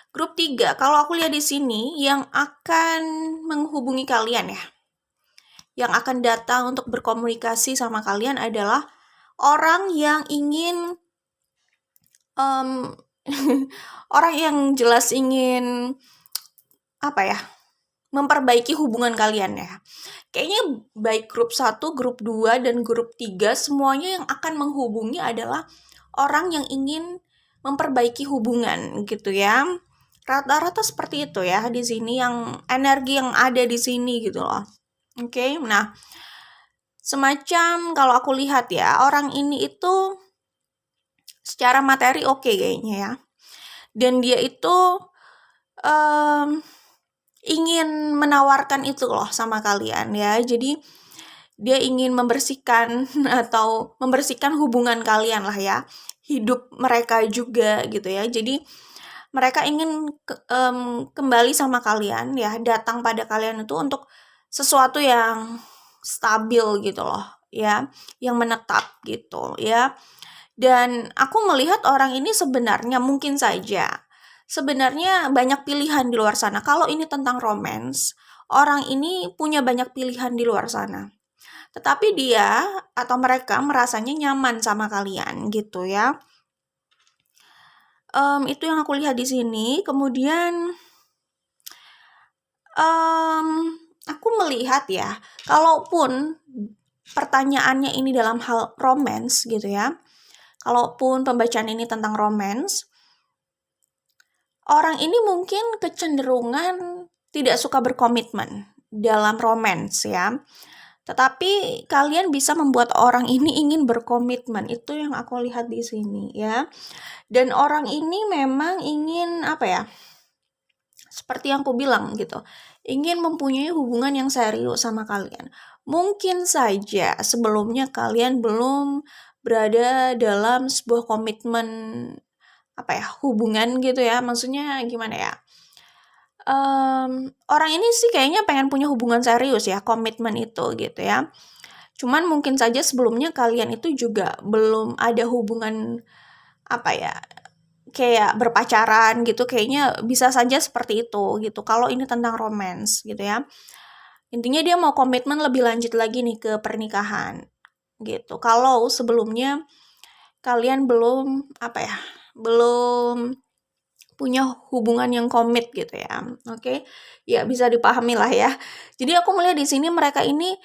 Grup 3, kalau aku lihat di sini yang akan menghubungi kalian ya. Yang akan datang untuk berkomunikasi sama kalian adalah orang yang ingin Orang yang jelas ingin apa ya, memperbaiki hubungan kalian ya. Kayaknya baik grup 1, grup 2, dan grup 3 semuanya yang akan menghubungi adalah orang yang ingin memperbaiki hubungan gitu ya. Rata-rata seperti itu ya di sini, yang energi yang ada di sini gitu loh. Oke, nah semacam kalau aku lihat ya, orang ini itu secara materi oke kayaknya ya. Dan dia itu ingin menawarkan itu loh sama kalian ya. Jadi dia ingin membersihkan atau membersihkan hubungan kalian lah ya. Hidup mereka juga gitu ya. Jadi mereka ingin kembali sama kalian ya, datang pada kalian itu untuk sesuatu yang stabil gitu loh ya, yang menetap gitu ya. Dan aku melihat orang ini sebenarnya mungkin saja sebenarnya banyak pilihan di luar sana. Kalau ini tentang romance, orang ini punya banyak pilihan di luar sana. Tetapi dia atau mereka merasanya nyaman sama kalian gitu ya. Itu yang aku lihat di sini. Kemudian aku melihat ya, kalaupun pertanyaannya ini dalam hal romance gitu ya, kalaupun pembacaan ini tentang romance, orang ini mungkin kecenderungan tidak suka berkomitmen dalam romance ya. Tetapi kalian bisa membuat orang ini ingin berkomitmen. Itu yang aku lihat di sini ya. Dan orang ini memang ingin apa ya? Seperti yang aku bilang gitu. Ingin mempunyai hubungan yang serius sama kalian. Mungkin saja sebelumnya kalian belum berada dalam sebuah komitmen apa ya, hubungan gitu ya. Maksudnya gimana ya? Orang ini sih kayaknya pengen punya hubungan serius ya, komitmen itu gitu ya. Cuman mungkin saja sebelumnya kalian itu juga belum ada hubungan apa ya, kayak berpacaran gitu, kayaknya bisa saja seperti itu gitu. Kalau ini tentang romance gitu ya. Intinya dia mau komitmen lebih lanjut lagi nih ke pernikahan gitu. Kalau sebelumnya kalian belum apa ya, belum punya hubungan yang komit gitu ya. Oke. Ya bisa dipahami lah ya. Jadi aku melihat di sini mereka ini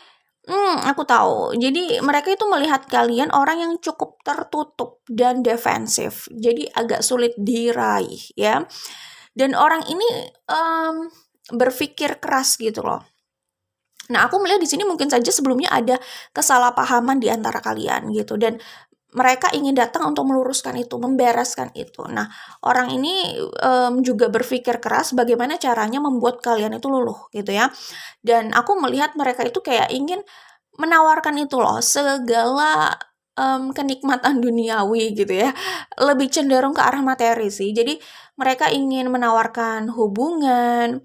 aku tahu. Jadi mereka itu melihat kalian orang yang cukup tertutup dan defensif. Jadi agak sulit diraih ya. Dan orang ini berpikir keras gitu loh. Nah, aku melihat di sini mungkin saja sebelumnya ada kesalahpahaman di antara kalian gitu, dan mereka ingin datang untuk meluruskan itu, membereskan itu. Nah, orang ini juga berpikir keras bagaimana caranya membuat kalian itu luluh gitu ya. Dan aku melihat mereka itu kayak ingin menawarkan itu loh, segala kenikmatan duniawi gitu ya. Lebih cenderung ke arah materi sih. Jadi mereka ingin menawarkan hubungan,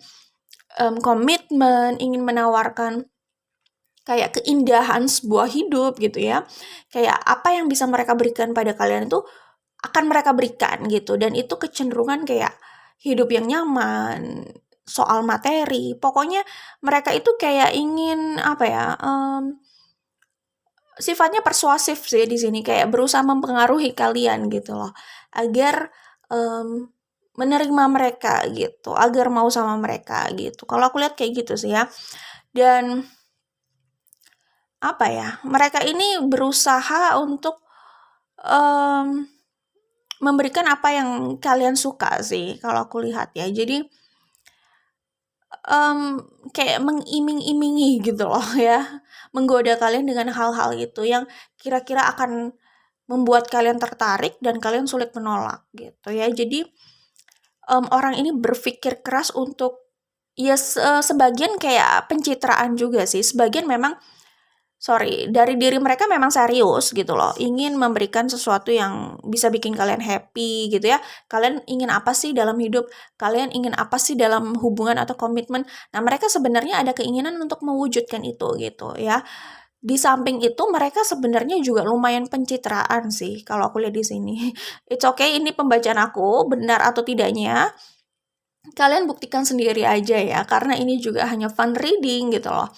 komitmen, ingin menawarkan kayak keindahan sebuah hidup gitu ya. Kayak apa yang bisa mereka berikan pada kalian itu akan mereka berikan gitu. Dan itu kecenderungan kayak hidup yang nyaman, soal materi. Pokoknya mereka itu kayak ingin apa ya, sifatnya persuasif sih di sini, kayak berusaha mempengaruhi kalian gitu loh. Agar menerima mereka gitu, agar mau sama mereka gitu. Kalau aku lihat kayak gitu sih ya. Dan apa ya, mereka ini berusaha untuk memberikan apa yang kalian suka sih kalau aku lihat ya. Jadi kayak mengiming-imingi gitu loh ya, menggoda kalian dengan hal-hal itu yang kira-kira akan membuat kalian tertarik dan kalian sulit menolak gitu ya. Jadi orang ini berpikir keras untuk ya sebagian kayak pencitraan juga sih, sebagian memang dari diri mereka memang serius gitu loh, ingin memberikan sesuatu yang bisa bikin kalian happy gitu ya. Kalian ingin apa sih dalam hidup? Kalian ingin apa sih dalam hubungan atau komitmen? Nah, mereka sebenarnya ada keinginan untuk mewujudkan itu gitu ya. Di samping itu mereka sebenarnya juga lumayan pencitraan sih kalau aku lihat di sini. It's okay, ini pembacaan aku, benar atau tidaknya kalian buktikan sendiri aja ya, karena ini juga hanya fun reading gitu loh.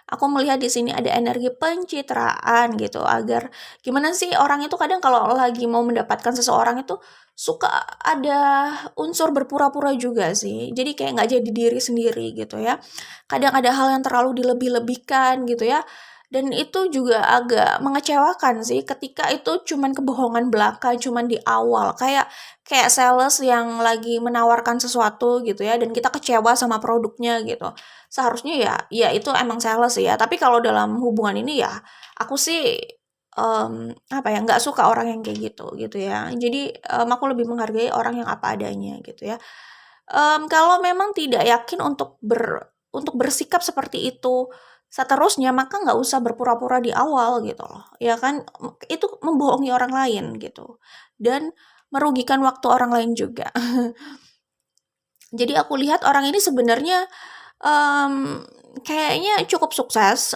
Aku melihat di sini ada energi pencitraan gitu, agar gimana sih orang itu kadang kalau lagi mau mendapatkan seseorang itu suka ada unsur berpura-pura juga sih. Jadi kayak nggak jadi diri sendiri gitu ya. Kadang ada hal yang terlalu dilebih-lebihkan gitu ya. Dan itu juga agak mengecewakan sih ketika itu cuman kebohongan belaka, cuman di awal. Kayak sales yang lagi menawarkan sesuatu gitu ya, dan kita kecewa sama produknya gitu. Seharusnya ya itu emang sales sih ya, tapi kalau dalam hubungan ini ya, aku sih, apa ya, nggak suka orang yang kayak gitu ya. Jadi, aku lebih menghargai orang yang apa adanya gitu ya. Kalau memang tidak yakin untuk bersikap seperti itu seterusnya, maka nggak usah berpura-pura di awal gitu loh, ya kan. Itu membohongi orang lain gitu, dan merugikan waktu orang lain juga. Jadi aku lihat orang ini sebenarnya, kayaknya cukup sukses,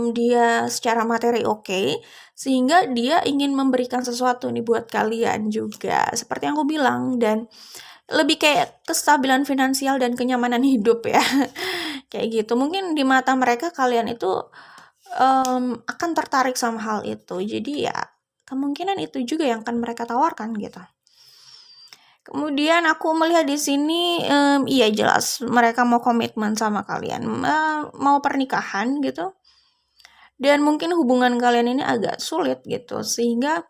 dia secara materi oke, sehingga dia ingin memberikan sesuatu nih buat kalian juga, seperti yang aku bilang, dan lebih kayak kestabilan finansial dan kenyamanan hidup ya, kayak gitu. Mungkin di mata mereka kalian itu, akan tertarik sama hal itu. Jadi ya, kemungkinan itu juga yang akan mereka tawarkan gitu. Kemudian aku melihat di sini, iya jelas mereka mau komitmen sama kalian, mau pernikahan gitu, dan mungkin hubungan kalian ini agak sulit gitu, sehingga,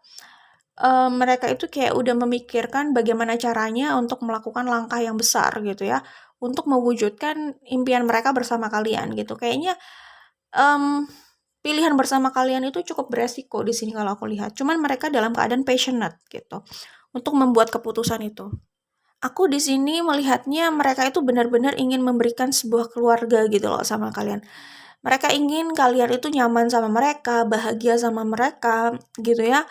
mereka itu kayak udah memikirkan bagaimana caranya untuk melakukan langkah yang besar gitu ya, untuk mewujudkan impian mereka bersama kalian gitu. Kayaknya, mmm, pilihan bersama kalian itu cukup beresiko di sini kalau aku lihat, cuman mereka dalam keadaan passionate gitu, untuk membuat keputusan itu. Aku di sini melihatnya mereka itu benar-benar ingin memberikan sebuah keluarga gitu loh sama kalian. Mereka ingin kalian itu nyaman sama mereka, bahagia sama mereka, gitu ya.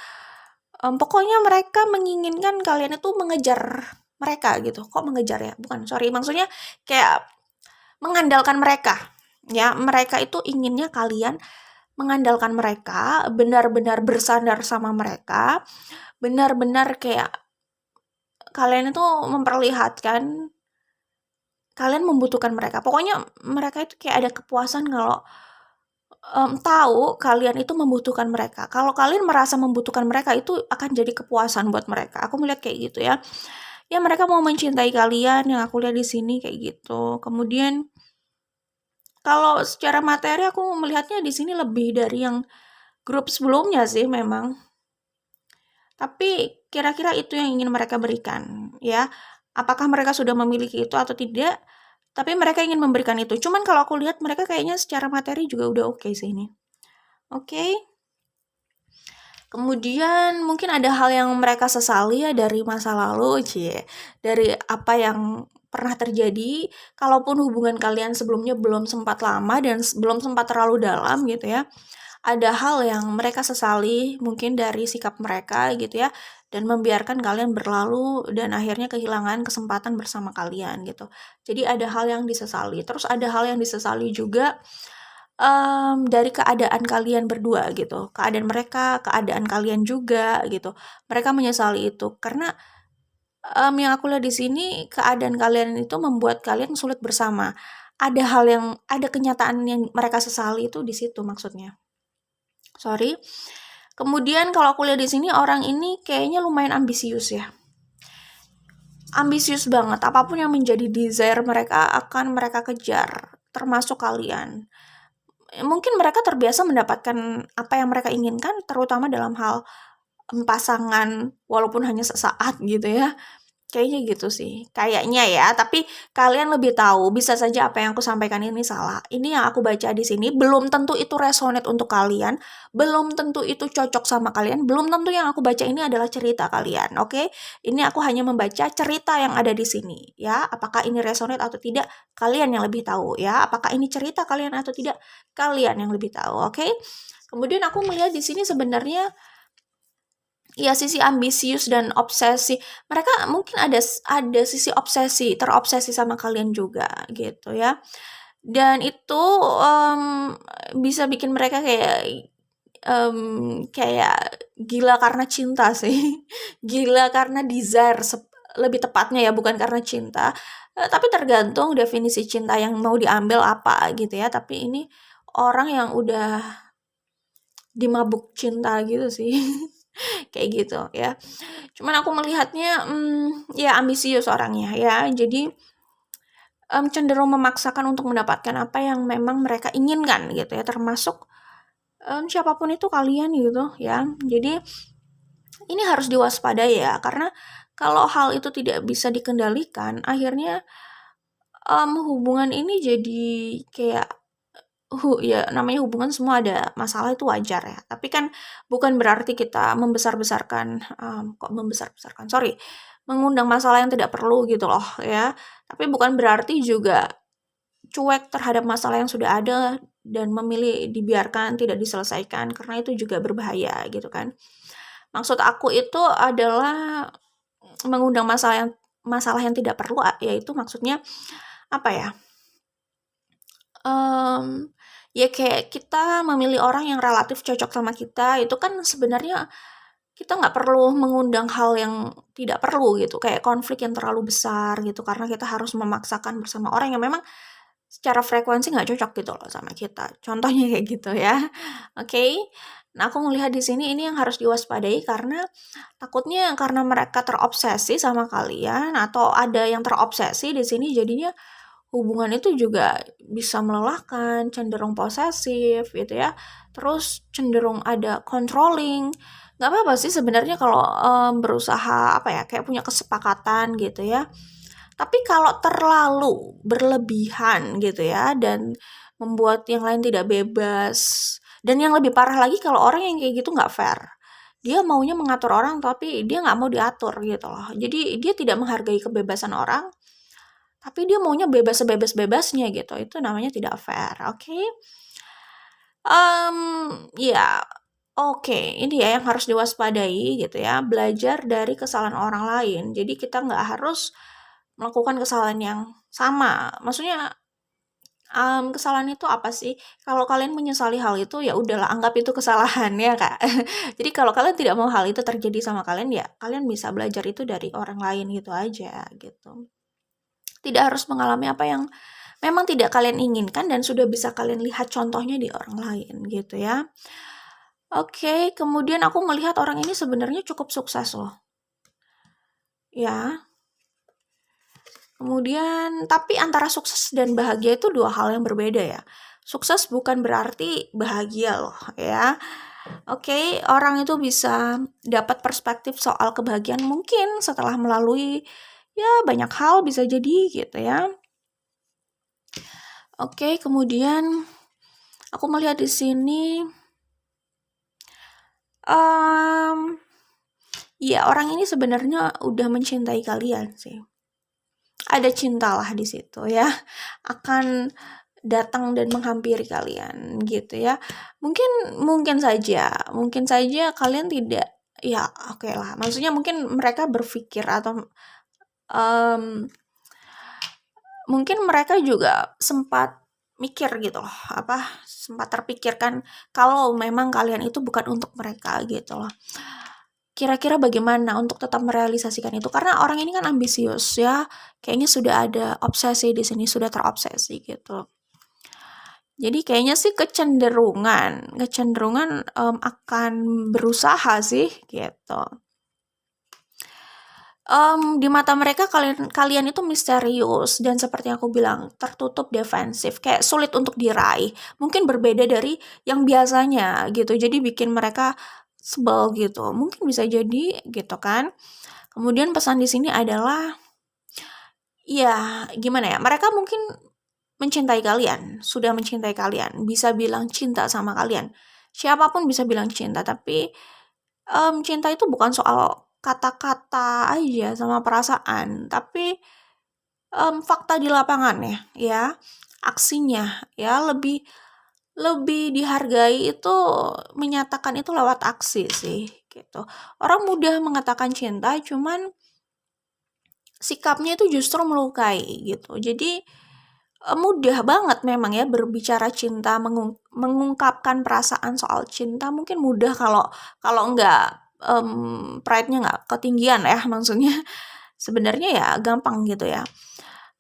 Pokoknya mereka menginginkan kalian itu mengejar mereka gitu. Kok mengejar ya? Bukan, sorry. Maksudnya kayak mengandalkan mereka. Ya, mereka itu inginnya kalian mengandalkan mereka, benar-benar bersandar sama mereka, benar-benar kayak kalian itu memperlihatkan kalian membutuhkan mereka. Pokoknya mereka itu kayak ada kepuasan kalau, tahu kalian itu membutuhkan mereka. Kalau kalian merasa membutuhkan mereka, itu akan jadi kepuasan buat mereka. Aku melihat kayak gitu ya. Ya mereka mau mencintai kalian, yang aku lihat di sini kayak gitu. Kemudian kalau secara materi aku melihatnya di sini lebih dari yang grup sebelumnya sih memang. Tapi kira-kira itu yang ingin mereka berikan, ya. Apakah mereka sudah memiliki itu atau tidak, tapi mereka ingin memberikan itu. Cuman kalau aku lihat mereka kayaknya secara materi juga udah oke sih ini. Oke. Kemudian mungkin ada hal yang mereka sesali ya dari masa lalu, dari apa yang pernah terjadi, kalaupun hubungan kalian sebelumnya belum sempat lama dan belum sempat terlalu dalam gitu ya. Ada hal yang mereka sesali mungkin dari sikap mereka gitu ya, dan membiarkan kalian berlalu dan akhirnya kehilangan kesempatan bersama kalian gitu. Jadi ada hal yang disesali, terus ada hal yang disesali juga, dari keadaan kalian berdua gitu, keadaan mereka, keadaan kalian juga gitu. Mereka menyesali itu karena, yang aku lihat di sini keadaan kalian itu membuat kalian sulit bersama. Ada kenyataan yang mereka sesali itu di situ maksudnya. Sorry. Kemudian kalau aku lihat di sini orang ini kayaknya lumayan ambisius ya. Ambisius banget, apapun yang menjadi desire mereka akan mereka kejar, termasuk kalian. Mungkin mereka terbiasa mendapatkan apa yang mereka inginkan, terutama dalam hal, pasangan, walaupun hanya sesaat gitu ya. Kayaknya gitu sih, kayaknya ya, tapi kalian lebih tahu, bisa saja apa yang aku sampaikan ini salah. Ini yang aku baca di sini, belum tentu itu resonate untuk kalian, belum tentu itu cocok sama kalian, belum tentu yang aku baca ini adalah cerita kalian, oke? Ini aku hanya membaca cerita yang ada di sini, ya. Apakah ini resonate atau tidak, kalian yang lebih tahu, ya. Apakah ini cerita kalian atau tidak, kalian yang lebih tahu, oke? Kemudian aku melihat di sini sebenarnya ya sisi ambisius dan obsesi. Mereka mungkin ada sisi terobsesi sama kalian juga gitu ya. Dan itu, bisa bikin mereka kayak gila karena cinta sih. Gila karena desire lebih tepatnya ya, bukan karena cinta. Tapi tergantung definisi cinta yang mau diambil apa gitu ya. Tapi ini orang yang udah dimabuk cinta gitu sih. Kayak gitu ya. Cuman aku melihatnya, ya ambisius orangnya ya. Jadi, cenderung memaksakan untuk mendapatkan apa yang memang mereka inginkan gitu ya, termasuk, siapa itu kalian gitu ya. Jadi ini harus diwaspadai ya, karena kalau hal itu tidak bisa dikendalikan, akhirnya, hubungan ini jadi kayak ya namanya hubungan semua ada masalah itu wajar ya, tapi kan bukan berarti kita membesar-besarkan, kok membesar-besarkan, sorry, mengundang masalah yang tidak perlu gitu loh ya. Tapi bukan berarti juga cuek terhadap masalah yang sudah ada dan memilih dibiarkan tidak diselesaikan, karena itu juga berbahaya gitu kan. Maksud aku itu adalah mengundang masalah yang tidak perlu, yaitu maksudnya apa ya, ya kayak kita memilih orang yang relatif cocok sama kita, itu kan sebenarnya kita nggak perlu mengundang hal yang tidak perlu gitu, kayak konflik yang terlalu besar gitu, karena kita harus memaksakan bersama orang yang memang secara frekuensi nggak cocok gitu loh sama kita. Contohnya kayak gitu ya, oke. Nah, aku melihat di sini ini yang harus diwaspadai karena takutnya karena mereka terobsesi sama kalian atau ada yang terobsesi di sini, jadinya hubungan itu juga bisa melelahkan, cenderung posesif gitu ya, terus cenderung ada controlling. Nggak apa-apa sih sebenarnya kalau, berusaha apa ya, kayak punya kesepakatan gitu ya. Tapi kalau terlalu berlebihan gitu ya dan membuat yang lain tidak bebas, dan yang lebih parah lagi kalau orang yang kayak gitu nggak fair. Dia maunya mengatur orang tapi dia nggak mau diatur gitu loh. Jadi dia tidak menghargai kebebasan orang, tapi dia maunya bebas sebebas-bebasnya gitu. Itu namanya tidak fair, oke? Ya, oke, ini ya yang harus diwaspadai gitu ya, belajar dari kesalahan orang lain. Jadi kita nggak harus melakukan kesalahan yang sama. Maksudnya, kesalahan itu apa sih? Kalau kalian menyesali hal itu, ya udahlah anggap itu kesalahan ya, Kak. Jadi kalau kalian tidak mau hal itu terjadi sama kalian, ya kalian bisa belajar itu dari orang lain gitu aja, gitu. Tidak harus mengalami apa yang memang tidak kalian inginkan dan sudah bisa kalian lihat contohnya di orang lain gitu ya. Oke, kemudian aku melihat orang ini sebenarnya cukup sukses loh. Ya. Kemudian tapi antara sukses dan bahagia itu dua hal yang berbeda ya. Sukses bukan berarti bahagia loh ya. Oke, orang itu bisa dapat perspektif soal kebahagiaan mungkin setelah melalui ya banyak hal bisa jadi gitu ya. Oke, kemudian aku melihat di sini, ya orang ini sebenarnya udah mencintai kalian sih. Ada cintalah di situ ya, akan datang dan menghampiri kalian gitu ya. Mungkin saja kalian tidak, ya oke lah, maksudnya mungkin mereka berpikir atau, mungkin mereka juga sempat mikir gitu loh, sempat terpikirkan kalau memang kalian itu bukan untuk mereka gitu loh. Kira-kira bagaimana untuk tetap merealisasikan itu? Karena orang ini kan ambisius ya, kayaknya sudah ada obsesi di sini, sudah terobsesi gitu. Jadi kayaknya sih kecenderungan akan berusaha sih gitu. Di mata mereka kalian itu misterius dan seperti yang aku bilang, tertutup, defensif, kayak sulit untuk diraih. Mungkin berbeda dari yang biasanya gitu, jadi bikin mereka sebel gitu. Mungkin bisa jadi gitu kan. Kemudian pesan di sini adalah, ya gimana ya, mereka mungkin mencintai kalian, sudah mencintai kalian, bisa bilang cinta sama kalian. Siapapun bisa bilang cinta, tapi cinta itu bukan soal kata-kata aja sama perasaan, tapi, fakta di lapangan ya, aksinya ya, lebih lebih dihargai itu menyatakan itu lewat aksi sih, gitu. Orang mudah mengatakan cinta, cuman sikapnya itu justru melukai gitu. Jadi, mudah banget memang ya berbicara cinta, mengungkapkan perasaan soal cinta mungkin mudah kalau kalau enggak, pride-nya nggak ketinggian ya maksudnya. Sebenarnya ya gampang gitu ya.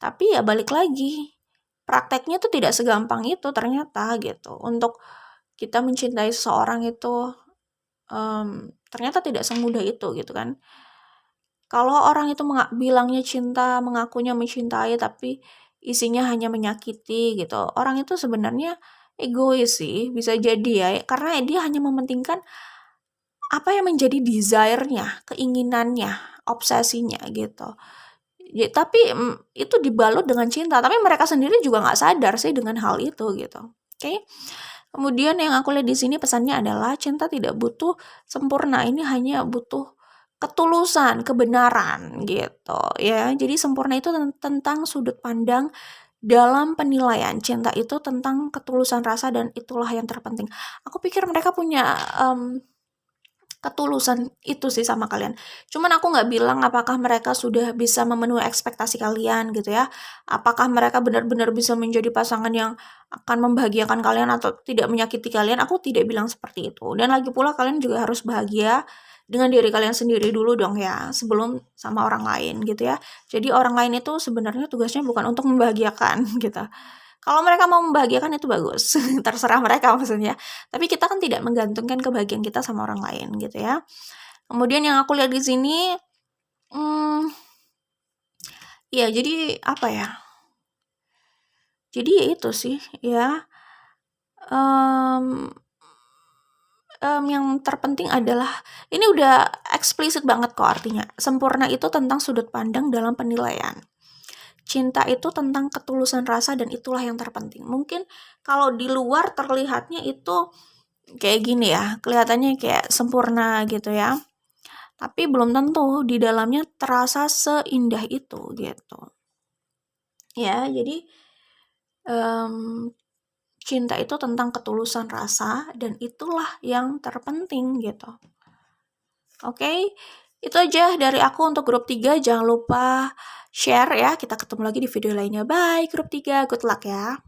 Tapi ya balik lagi, prakteknya tuh tidak segampang itu ternyata gitu. Untuk kita mencintai seseorang itu ternyata tidak semudah itu gitu kan. Kalau orang itu bilangnya cinta, mengakunya mencintai, tapi isinya hanya menyakiti gitu. Orang itu sebenarnya egois sih, bisa jadi ya, karena dia hanya mementingkan apa yang menjadi desire-nya, keinginannya, obsesinya gitu. Ya, tapi itu dibalut dengan cinta, tapi mereka sendiri juga nggak sadar sih dengan hal itu gitu. Oke. Kemudian yang aku lihat di sini pesannya adalah cinta tidak butuh sempurna, ini hanya butuh ketulusan, kebenaran gitu ya. Jadi sempurna itu tentang sudut pandang dalam penilaian. Cinta itu tentang ketulusan rasa dan itulah yang terpenting. Aku pikir mereka punya ketulusan itu sih sama kalian. Cuman aku nggak bilang apakah mereka sudah bisa memenuhi ekspektasi kalian gitu ya. Apakah mereka benar-benar bisa menjadi pasangan yang akan membahagiakan kalian atau tidak menyakiti kalian. Aku tidak bilang seperti itu. Dan lagi pula kalian juga harus bahagia dengan diri kalian sendiri dulu dong ya, sebelum sama orang lain gitu ya. Jadi orang lain itu sebenarnya tugasnya bukan untuk membahagiakan gitu. Kalau mereka mau membahagiakan itu bagus, terserah mereka maksudnya. Tapi kita kan tidak menggantungkan kebahagiaan kita sama orang lain gitu ya. Kemudian yang aku lihat di sini, ya jadi apa ya? Jadi ya itu sih ya. Yang terpenting adalah ini udah eksplisit banget kok artinya. Sempurna itu tentang sudut pandang dalam penilaian. Cinta itu tentang ketulusan rasa dan itulah yang terpenting. Mungkin kalau di luar terlihatnya itu kayak gini ya, kelihatannya kayak sempurna gitu ya. Tapi belum tentu di dalamnya terasa seindah itu gitu. Ya, jadi cinta itu tentang ketulusan rasa dan itulah yang terpenting gitu. Oke, itu aja dari aku untuk grup 3. Jangan lupa share ya. Kita ketemu lagi di video lainnya. Bye grup 3, good luck ya.